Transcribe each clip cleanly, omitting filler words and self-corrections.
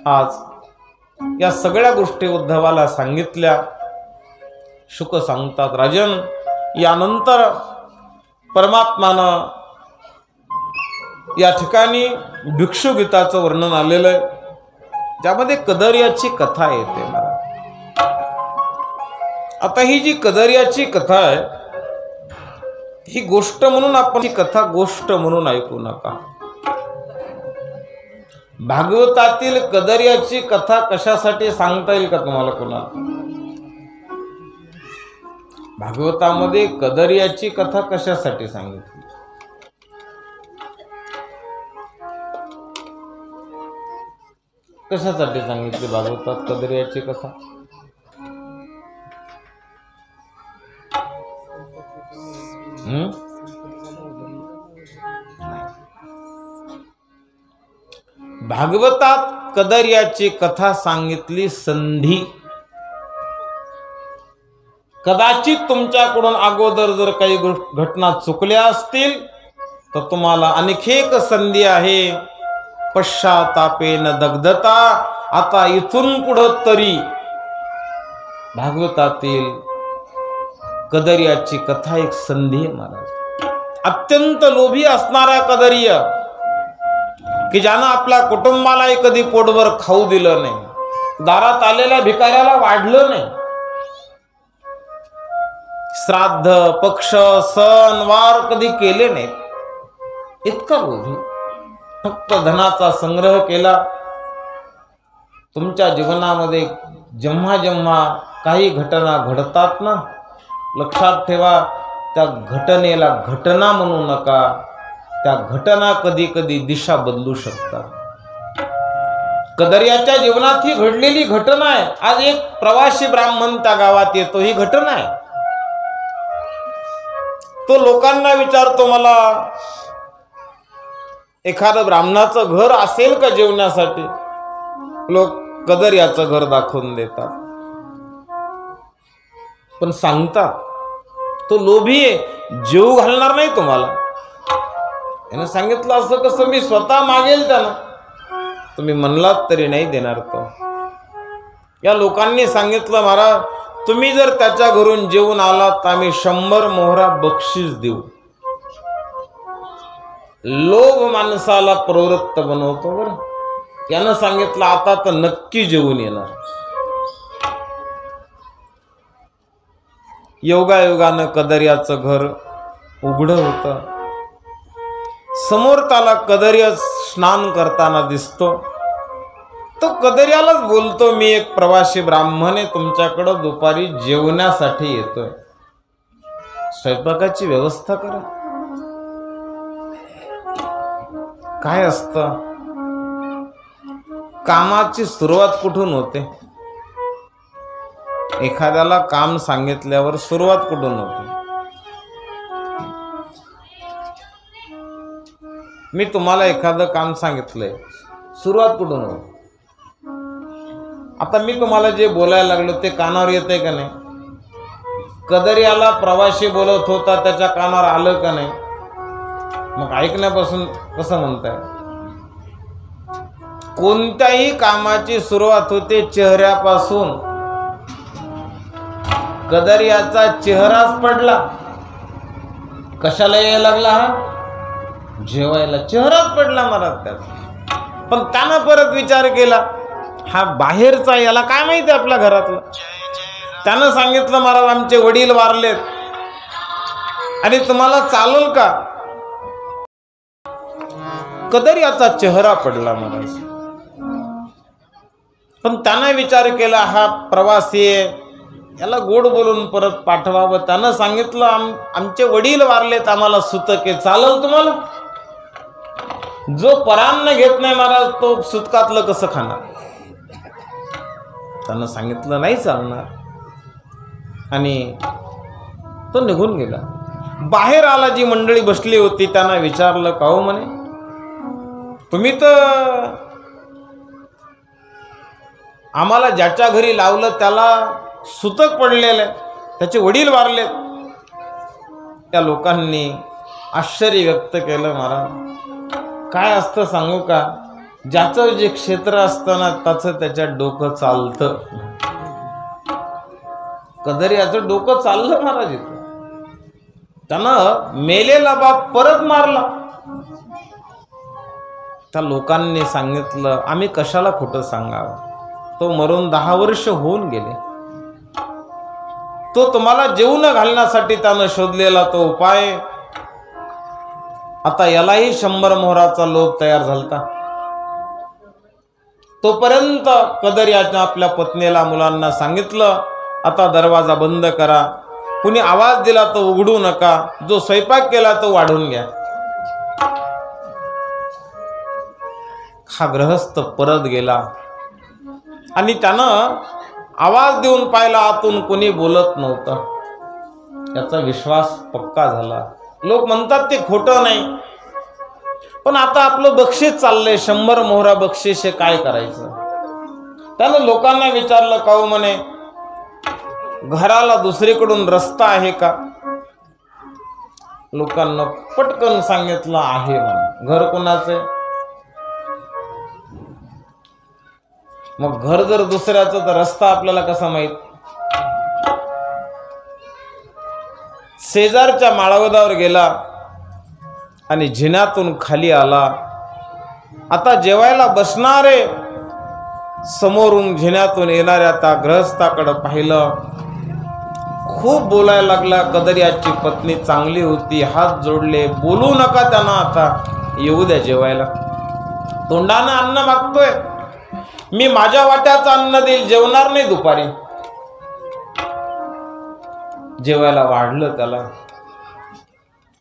आज या सगळ्या गोष्टी उद्धवाला सांगितल्या. शुक सांगतात, राजन, यानंतर परमात्मानं या ठिकाणी भिक्षुगीताचं वर्णन आलेलं आहे, ज्यामध्ये कदर्याची कथा येते. मला आता ही जी कदर्याची कथा आहे, ही गोष्ट म्हणून आपण ही कथा गोष्ट म्हणून ऐकू नका. भागवतातील कदर्याची कथा कशासाठी सांगता येईल का तुम्हाला कोणाला? भागवतामध्ये कदर्याची कथा कशासाठी सांगितली? कशासाठी सांगितली भागवतात कदर्याची कथा? भागवतात कदर्याची कथा सांगितली संधी. कदाचित तुमच्याकडून अगोदर जर काही घटना चुकल्या असतील तर तुम्हाला आणखी एक संधी आहे. पश्चातापेन दग्धता. आता इथून पुढं तरी भागवतातील कदर्याची कथा एक संधी आहे महाराज. अत्यंत लोभी असणारा कदर्य, की ज्यानं आपल्या कुटुंबालाही कधी पोटभर खाऊ दिलं नाही, दारात आलेल्या भिकाऱ्याला वाढलं नाही, श्राद्ध पक्ष सण वार कधी केले नाहीत, इतका लोभी. फक्त धनाचा संग्रह केला. तुमच्या जीवनामध्ये जेव्हा जेव्हा काही घटना घडतात ना, लक्षात ठेवा, त्या घटनेला घटना म्हणू नका. त्या घटना कधी कधी दिशा बदलू शकतात. कदर्याच्या जीवनात ही घडलेली घटना आहे. आज एक प्रवासी ब्राह्मण त्या गावात येतो, ही घटना आहे. तो लोकांना विचारतो, मला एखादं ब्राह्मणाचं घर असेल का जेवण्यासाठी? लोक कदर्याचं घर दाखवून देतात, पण सांगतात तो लोभी आहे, जेवू घालणार नाही तुम्हाला. यानं सांगितलं, असं कसं? मी स्वतः मागेल त्यानं, तुम्ही म्हणलात तरी नाही देणार तो. या लोकांनी सांगितलं, महाराज तुम्ही जर त्याच्या घरून जेवून आलात तर आम्ही 100 मोहरा बक्षीस देऊ. लोभ माणसाला प्रवृत्त बनवतो बरं. यानं सांगितलं, आता तर नक्की जेवून येणार. योगायोगानं कदर्याचं घर उघडं होतं. समोर त्याला कदर्य स्नान करताना दिसतो. तो कदर्यालाच बोलतो, मी एक प्रवासी ब्राह्मण आहे, तुमच्याकडं दुपारी जेवण्यासाठी येतोय, स्वयंपाकाची व्यवस्था करा. काय असतं, कामाची सुरुवात कुठून होते? एखाद्याला काम सांगितल्यावर सुरुवात कुठून होते? मी तुम्हाला एखादं काम सांगितलंय, सुरुवात कुठून होते? आता मी तुम्हाला जे बोलायला लागलो ते कानावर येतंय का नाही? कदर्याला प्रवासी बोलत होता, त्याच्या कानावर आलं का नाही? मग ऐकण्यापासून कसं म्हणताय? कोणत्याही कामाची सुरुवात होते चेहऱ्यापासून. कदर्याचा चेहराच पडला. कशाला यायला लागला हा? जेवायला. चेहराच पडला महाराज त्याचा. पण त्यानं परत विचार केला, हा बाहेरचा, याला काय माहिती आपल्या घरातलं. त्यानं सांगितलं, महाराज आमचे वडील वारलेत आणि तुम्हाला चालेल का? कदर्याचा चेहरा पडला महाराज. पण त्यानं विचार केला, हा प्रवासी आहे, याला गोड बोलून परत पाठवावं. त्यानं सांगितलं, आमचे वडील वारलेत, आम्हाला सुतक आहे, चालेल तुम्हाला? जो परान्न घेत नाही महाराज तो सुतकातलं कसं खाणार? त्यानं सांगितलं नाही चालणार, आणि तो निघून गेला. बाहेर आला, जी मंडळी बसली होती त्यांना विचारलं, का हो म्हणे, तुम्ही तर आम्हाला ज्याच्या घरी लावलं त्याला सुतक पडलेलं आहे, त्याचे वडील वारलेत. त्या लोकांनी आश्चर्य व्यक्त केलं, महाराज काय असतं सांगू का? ज्याचं जे क्षेत्र असतं ना त्याचं त्याच्या डोकं चालतं. कदरियाचं डोकं चाललं महाराज इथं. त्यानं मेलेला बाप परत मारला. त्या लोकांनी सांगितलं आम्ही कशाला खोटं सांगावं, तो मरून 10 वर्ष होऊन गेले. तो तुम्हाला जेवू न घालण्यासाठी त्यानं शोधलेला तो उपाय, आता यालाही 100 मोहराचा लोभ तयार झालता. तोपर्यंत कदरियाने आपल्या पत्नीला मुलांना सांगितलं आता दरवाजा बंद करा, कुणी आवाज दिला तो उघडू नका, जो स्वयंपाक केला तो वाढून घ्या. हा गृहस्थ परत गेला आणि त्यानं आवाज देऊन पाहिला, आतून कोणी बोलत नव्हतं. याचा विश्वास पक्का झाला. लोक म्हणतात ते खोटं नाही, पण आता आपलं बक्षीस चाललंय, 100 मोहरा बक्षीस, हे काय करायचं. त्यानं लोकांना विचारलं का हो म्हणे घराला दुसरीकडून रस्ता आहे का. लोकांना पटकन सांगितलं आहे म्हणे. घर कोणाचे. मग घर जर दुसऱ्याचं तर रस्ता आपल्याला कसा माहित. शेजारच्या माळवदावर गेला आणि जिन्यातून खाली आला. आता जेवायला बसणारे समोरून जिन्यातून येणाऱ्या त्या गृहस्थाकडे पाहिलं. खूप बोलायला लागला. कदरियाची पत्नी चांगली होती, हात जोडले, बोलू नका त्यांना, आता येऊ द्या जेवायला. तोंडानं अन्न मागतोय, मी माझ्या वाट्याचं अन्न देईल, जेवणार नाही दुपारी. जेवायला वाढलं त्याला.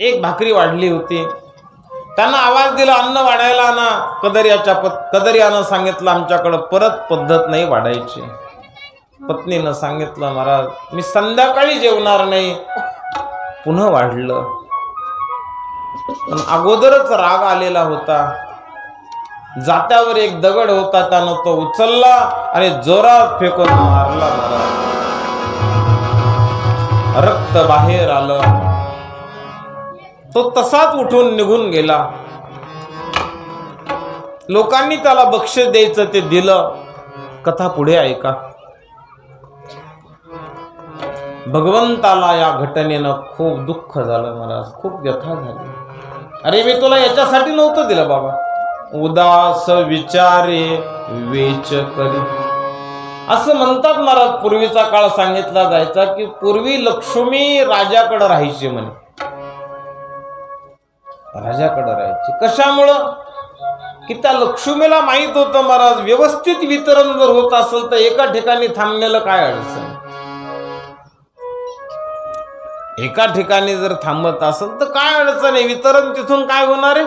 एक भाकरी वाढली होती. त्यांना आवाज दिला अन्न वाढायला ना. कदरियानं सांगितलं आमच्याकडं परत पद्धत नाही वाढायची. पत्नीनं सांगितलं महाराज मी संध्याकाळी जेवणार नाही. पुन्हा वाढलं. पण अगोदरच राग आलेला होता. जात्यावर एक दगड होता, त्यानं तो उचलला आणि जोरात फेकून मारला. रक्त बाहेर आलं. तो तसाच उठून निघून गेला. लोकांनी त्याला बक्षीस द्यायचं ते दिलं. कथा पुढे ऐका. भगवंताला या घटनेनं खूप दुःख झालं महाराज, खूप व्यथा झाली. अरे मी तुला याच्यासाठी नव्हतं दिलं बाबा. उदास विचारे वेच करी असं म्हणतात महाराज. पूर्वीचा काळ सांगितला जायचा की पूर्वी लक्ष्मी राजाकडे राहायची म्हणे. राजाकडे राहायची कशामुळं की त्या लक्ष्मीला माहित होतं महाराज व्यवस्थित वितरण जर होत असेल तर एका ठिकाणी थांबलेलं काय अडचण. एका ठिकाणी जर थांबत असेल तर काय अडचण आहे. वितरण तिथून काय होणार आहे,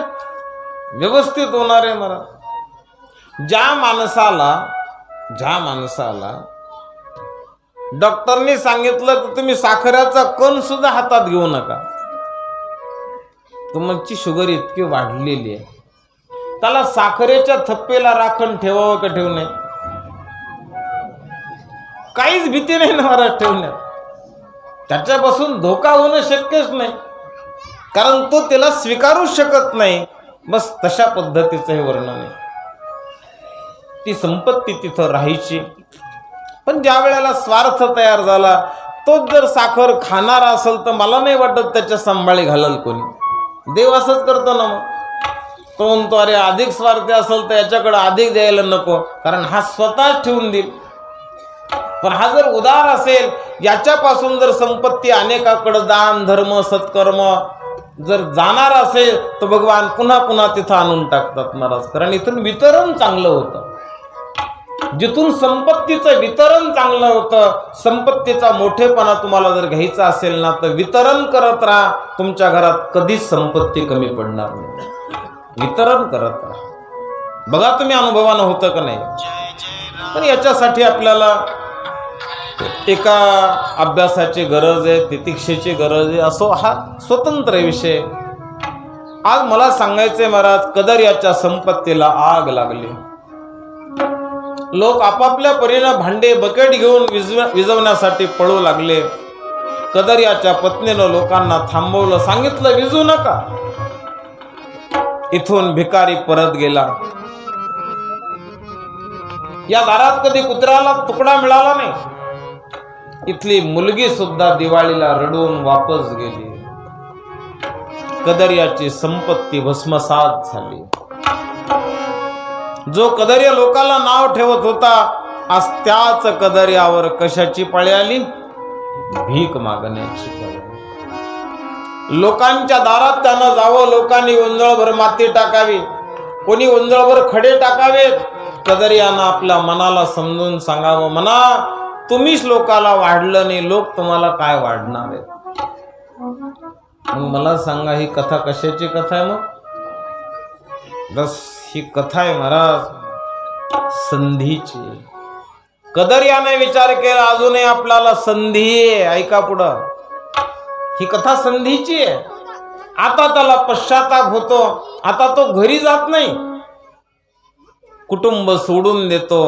व्यवस्थित होणार आहे महाराज. ज्या माणसाला डॉक्टरनी सांगितलं तर तुम्ही साखरेचा कण सुद्धा हातात घेऊ नका, तुमची शुगर इतकी वाढलेली आहे, त्याला साखरेच्या थप्पेला राखण ठेवावं का ठेवू नये. काहीच भीती नाही ना महाराज ठेवण्यात. त्याच्यापासून धोका होणं शक्यच नाही, कारण तो त्याला स्वीकारूच शकत नाही. बस तशा पद्धतीचं हे वर्णन आहे. ती संपत्ती तिथं राहायची. पण ज्या वेळेला स्वार्थ तयार झाला, तोच जर साखर खाणार असेल तर मला नाही वाटत त्याच्या सांभाळी घालल कोणी. देव असंच करतो ना. मग तो म्हणतो अरे अधिक स्वार्थी असेल तर याच्याकडे अधिक द्यायला नको, कारण हा स्वतःच ठेवून देईल. पण हा जर उदार असेल, याच्यापासून जर संपत्ती अनेकाकडे दान धर्म सत्कर्म जर जाणार असेल तर भगवान पुन्हा पुन्हा तिथं आणून टाकतात महाराज. कारण इथून वितरण चांगलं होतं. जिथून संपत्तीचं वितरण चांगलं होतं, संपत्तीचा मोठेपणा तुम्हाला जर घ्यायचा असेल ना तर वितरण करत राहा. तुमच्या घरात कधीच संपत्ती कमी पडणार नाही. वितरण करत राहा. बघा तुम्ही अनुभवानं होतं का नाही. पण याच्यासाठी आपल्याला एका अभ्यासाची गरज आहे, तितिक्षेची गरज आहे. असो हा स्वतंत्र विषय. आज मला सांगायचंय महाराज, कदरियाच्या संपत्तीला आग लागली. लोक आपापल्या परीनं भांडे बकेट घेऊन विझवण्यासाठी पळू लागले. कदरियाच्या पत्नीनं लोकांना थांबवलं, सांगितलं विझू नका. इथून भिकारी परत गेला. या दारात कधी कुत्र्याला तुकडा मिळाला नाही. इथली मुलगी सुद्धा दिवाळीला रडून वापस गेली. कदर्याची संपत्ती भस्मसात झाली. जो कदर्य लोकाला नाव ठेवत होता, आज त्याच कदर्यावर कशाची पळी आली? भीक मागण्याची पळी. लोकांच्या दारात त्यानं जावं, लोकांनी उंजळभर माती टाकावी, कोणी उंजळभर खडे टाकावेत. कदर्यानं आपल्या मनाला समजून सांगावं, मना तुम्हीच लोकाला वाढलं नाही, लोक तुम्हाला काय वाढणार आहेत? मग मला सांगा, ही कथा कशाची कथा आहे? मग बस ही कथा आहे महाराज संधीची. कदर्याने विचार केला, अजूनही आपल्याला संधी आहे. ऐका पुढं, ही कथा संधीची आहे. आता त्याला पश्चाताप होतो. आता तो घरी जात नाही, कुटुंब सोडून देतो,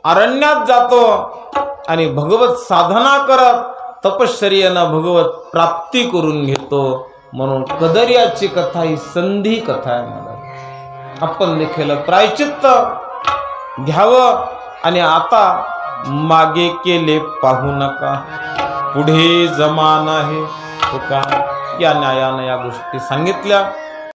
अरण्यात जातो आणि भगवत साधना करत तपश्चर्यानं भगवत प्राप्ती करून घेतो. म्हणून कदर्याची कथा ही संधी कथा आहे मला. आपण देखील प्रायचित्त घ्यावं आणि आता मागे केले पाहू नका, पुढे जमान आहे. तुका या न्यायानं या गोष्टी सांगितल्या.